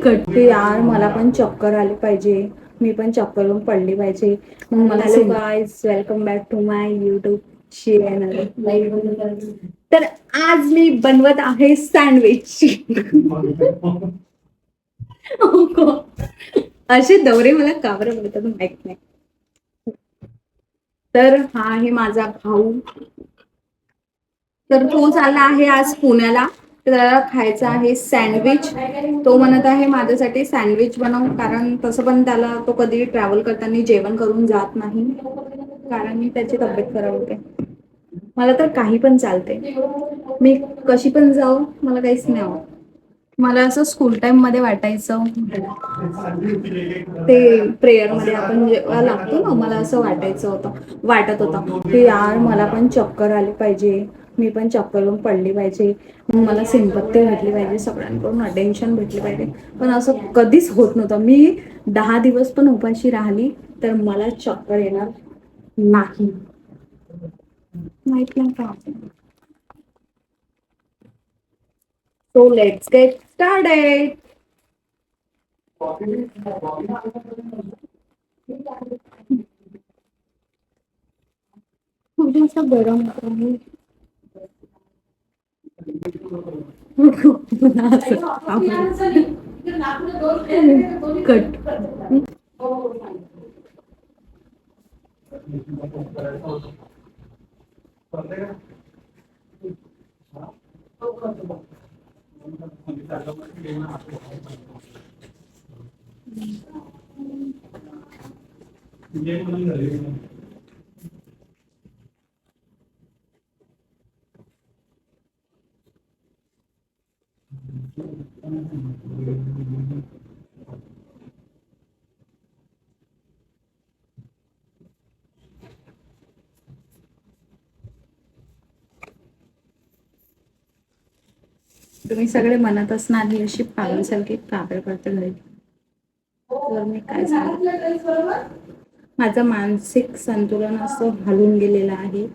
कट्टी यार, मला पण चक्कर आली पाहिजे. मी पण चक्करून पडली पाहिजे. मग मला hello guys, welcome back to my YouTube channel. तर आज मी बनवत आहे सँडविच. असे दौरे मला का बरं बोलतात माहित नाही. तर हा आहे माझा भाऊ. तर तो चालला आहे आज पुण्याला. त्याला खायचा आहे सँडविच. तो म्हणत आहे माझ्यासाठी सँडविच बनव, कारण तसं पण त्याला तो कधी ट्रॅव्हल करताना जेवण करून जात नाही, कारण मी त्याची तब्येत खराब होते. मला तर काही पण चालते, मी कशी पण जाऊ, मला काहीच नाही आवडत. मला असं स्कूल टाइम मध्ये वाटायचं, ते प्रेयर मध्ये आपण जेव्हा लागतो ना, मला असं वाटत होतं की यार मला पण चक्कर आली पाहिजे, मी पण चक्करून पडली पाहिजे, मला सिंपत्ती भेटली पाहिजे, सगळ्यांकडून अटेन्शन भेटली पाहिजे. पण असं कधीच होत नव्हतं. मी 10 दिवस पण उपाशी राहिली तर मला चक्कर येणार नाही. माहित नाही का. So let's get started. खूप जास्त गरम होत आहे. कट. तुम्ही सगळे म्हणत असणार ही अशी पागलसारखी काबर करते घरी. तर मी काय सांगू, माझं मानसिक संतुलन असं हलून गेलेलं आहे.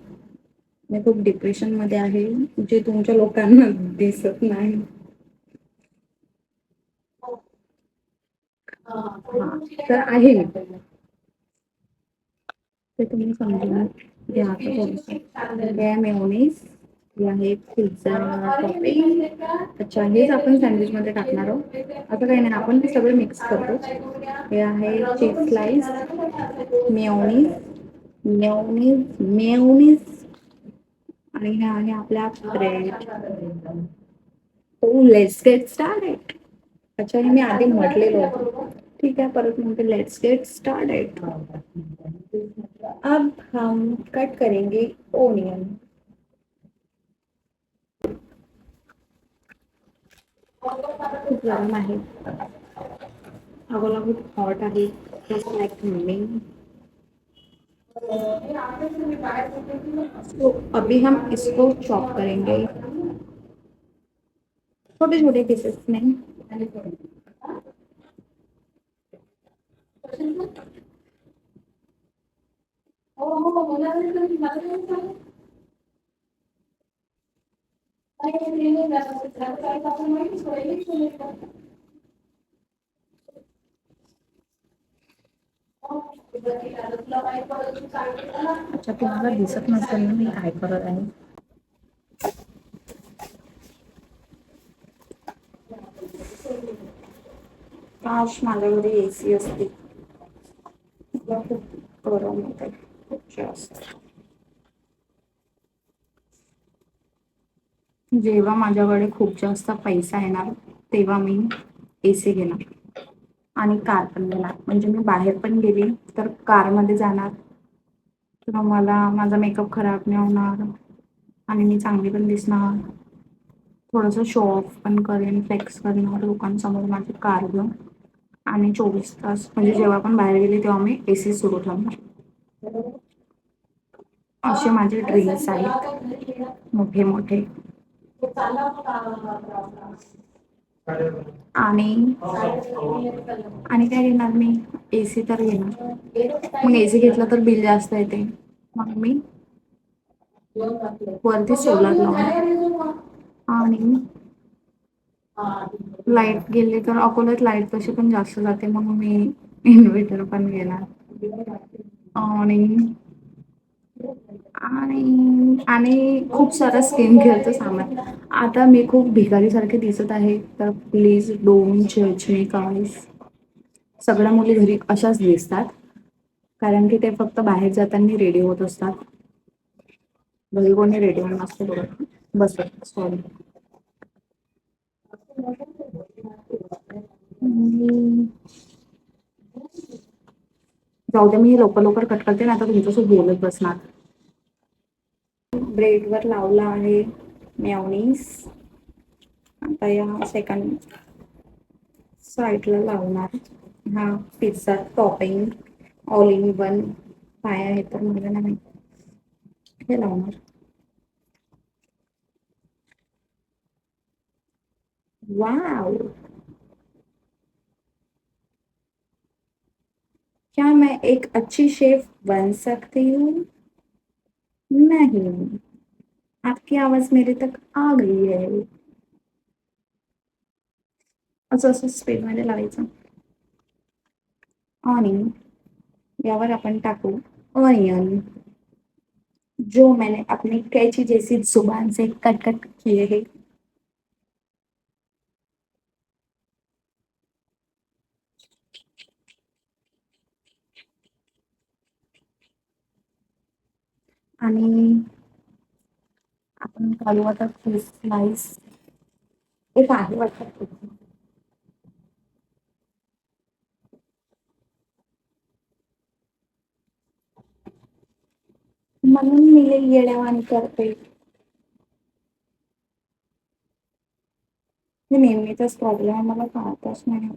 मी खूप डिप्रेशन मध्ये आहे, जे तुमच्या लोकांना दिसत नाही. तर आहे मी, ते तुम्ही समजून घ्या. आता थोडंसं हे मेयोनीज, हे आहे पिझ्झा टॉपिंग. अच्छा, हेच आपण सँडविच मध्ये टाकणार आहोत. असं काही नाही, आपण ते सगळं मिक्स करतो. हे आहे cheese slice, mayonnaise, mayonnaise, mayonnaise, आणि हे आहे आपला ब्रेड. तो लेट्स गेट स्टार्टेड. अच्छा, हे मी आधी म्हटलेलं होतं. ठीक आहे, परत म्हणते लेट्स गेट स्टार्टेड. अब हम कट करेंगे ओनियन. खूप गरम आहे, अगोला खूप हॉट आहे, जस्ट लाइक मी. तो अभी हम इसको चॉप करेंगे छोटे छोटे पीसेस में. अच्छा, तुम्हाला दिसत नसेल ना मी काय करत आहे. काश माझ्याकडे एसी असते. खूप गरम होत आहे, खूप जास्त. जेव्हा माझ्याकडे खूप जास्त पैसा येणार तेव्हा मी एसी घेणार आणि कार पण घेणार. म्हणजे मी बाहेर पण गेली तर कारमध्ये जाणार, तर मला माझा मेकअप खराब नाही होणार आणि मी चांगली पण दिसणार. थोडंसं शो ऑफ पण करेन, फ्लेक्स करणार लोकांसमोर माझी कार घेऊन. आणि 24 तास म्हणजे जेव्हा पण बाहेर गेले तेव्हा मी एसी सुरू ठेवणार. असे माझे ड्रीम्स आहेत मोठे मोठे. आणि आणि काय घेणार मी, एसी तर घेणार. मग एसी घेतला तर बिल जास्त येते, मग मी वरती सोलार लावणार. आणि लाईट गेली तर अकोल्यात लाईट तशी पण जास्त जाते, मग मी इन्व्हर्टर पण घेणार. आणि आणि खूप सारं स्किन केअरचं सामान. आता मी खूप भिकारीसारखे दिसत आहे, तर प्लीज डोंट जज मी गाईज. सगळ्या मुली घरी अशाच दिसतात, कारण की ते फक्त बाहेर जाताना रेडी होत असतात. घरी कोणी रेडी होऊन नसते बघत बसत. सॉरी. जाऊ द्या, मी लवकर लवकर कट करते ना, आता तुमच्यासोबत बोलत बसणार. ब्रेडवर लावला आहे मेयोनीज. आता या सेकंड साईडला लावणार हा pizza topping all in one. काय आहे तर मला नाही माहिती. हे लावणार. वाव, क्या मैं एक अच्छी शेफ बन सकती हूँ? नहीं, आपकी आवाज मेरे तक आ गई है. असं असं स्पीड मध्ये लावायचं. आणि यावर आपण टाकू ऑनियन, जो मैंने अपनी कैची जैसी जुबान से कट कट किए हैं. आणि आपण घालू आता स्लाइस. एक आहे वाटतं. म्हणून मी लई येड्यावानी करते. हे नेहमीचाच प्रॉब्लेम आहे, मला कळतच नाही.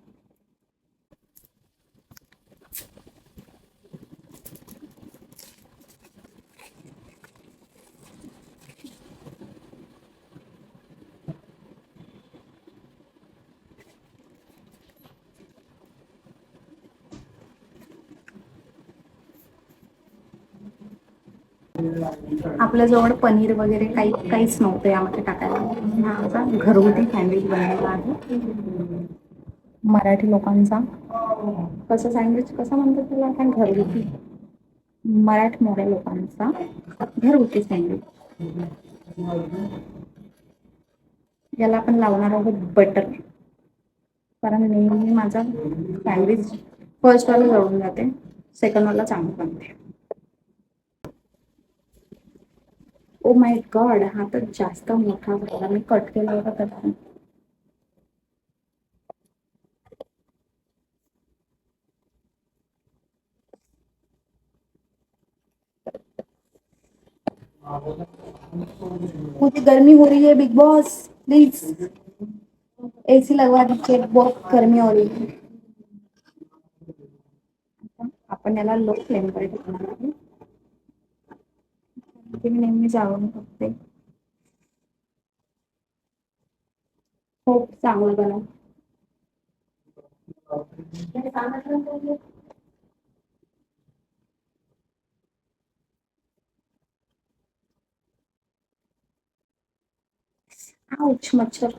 आपल्याजवळ पनीर वगैरे काहीच नव्हतं यामध्ये टाकायला. माझा घरगुती सँडविच बनवला आहे मराठी लोकांचा. कसं सँडविच कसं म्हणतात त्याला, काय घरगुती मराठमोळ्या लोकांचा घरगुती सँडविच. याला आपण लावणार आहोत बटर, कारण नेहमी माझा सँडविच फर्स्ट वाला जळून जाते, सेकंड वाला चांगलं बनते. ओ माय गॉड, हा तर जास्त मोठा झाला, मी कट केला होता त्याला. मुझे गर्मी हो रही है बिग बॉस, प्लीज एसी लगवा दीजिए, बहुत गर्मी हो रही है. आपण याला लो फ्लेम वर ठेवणार आहे. मी नेहमी जाळून बघते. खूप चांगलं बनव. आउच, मच्छर.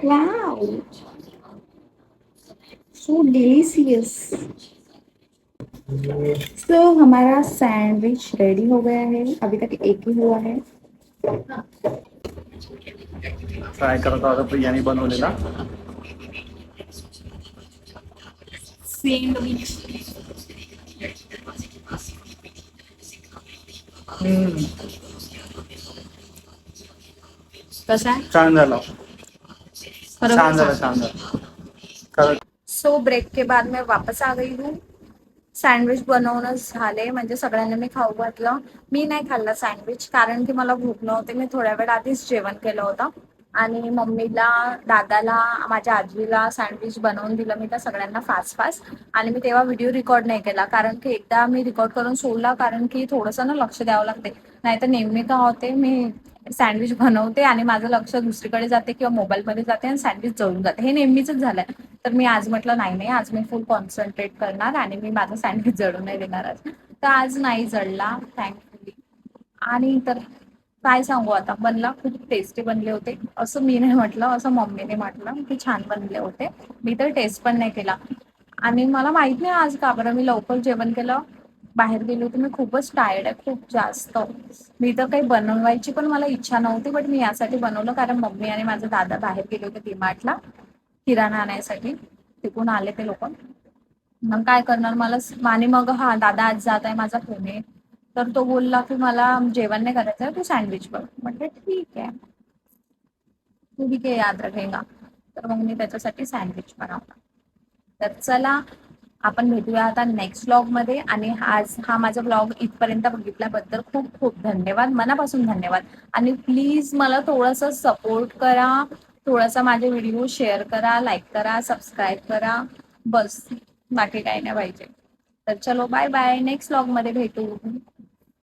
Wow, so delicious. तो हमारा सैंडविच रेडी हो गया है, अभी तक एक ही हुआ है. ट्राय करत होता बिर्याणी बनवलेला. सैंडविच कसा है? छान झाला, छान झाला, बरोबर. छान झाला. सो ब्रेक के बाद मैं वापस आ गई हूँ. सँडविच बनवणं झाले, म्हणजे सगळ्यांना मी खाऊ घातलं. मी नाही खाल्लं सँडविच, कारण की मला भूक नव्हती. मी थोड्या वेळ आधीच जेवण केलं होतं. आणि मम्मीला, दादाला, माझ्या आजीला सँडविच बनवून दिलं मी त्या सगळ्यांना फास्ट फास्ट. आणि मी तेव्हा व्हिडिओ रेकॉर्ड नाही केला, कारण की एकदा मी रेकॉर्ड करून सोडला, कारण की थोडंसं ना लक्ष द्यावं लागते. नाहीतर नेहमी का होते, मी सँडविच बनवते आणि माझं लक्ष दुसरीकडे जाते किंवा मोबाईलमध्ये जाते आणि सँडविच जळून जाते. हे नेहमीच झालंय. तर मी आज म्हटलं नाही, आज मी फुल कॉन्सन्ट्रेट करणार आणि मी माझं सँडविच जळू नाही देणार आज. तर आज नाही जळला थँकफुली. आणि तर काय सांगू आता, बनला, खूप टेस्टी बनले होते. असं मी नाही म्हटलं, असं मम्मीने म्हटलं की छान बनले होते. मी तर टेस्ट पण नाही केला. आणि मला माहित नाही आज का बरं मी लवकर जेवण केलं, बाहेर गेले होते. मी खूपच टायर्ड आहे, खूप जास्त. मी तर काही बनवायची पण मला इच्छा नव्हती, बट मी यासाठी बनवलं कारण मम्मी आणि माझा दादा बाहेर गेले होते डीमार्टला किराणा आणायसाठी. तिकडून आले ते लोक. मग काय करणार मला. आणि मग हा दादा आज जात आहे माझा पुणे, तर तो बोलला की मला जेवण नाही करायचं आहे, तू सँडविच बघ. म्हटलं ठीक आहे, तू भी काय याद रखेगा. तर मग मी त्याच्यासाठी सँडविच बनवला. तर चला, आपण भेटूया आता नेक्स्ट व्लॉगमध्ये. आणि आज हा माझा व्लॉग इथपर्यंत बघितल्याबद्दल खूप खूप धन्यवाद, मनापासून धन्यवाद. आणि प्लीज मला थोडंसं सपोर्ट करा, थोडासा माझे व्हिडिओ शेअर करा, लाईक करा, सबस्क्राईब करा, बस बाकी काही नाही पाहिजे. तर चलो बाय बाय, नेक्स्ट व्लॉगमध्ये भेटू.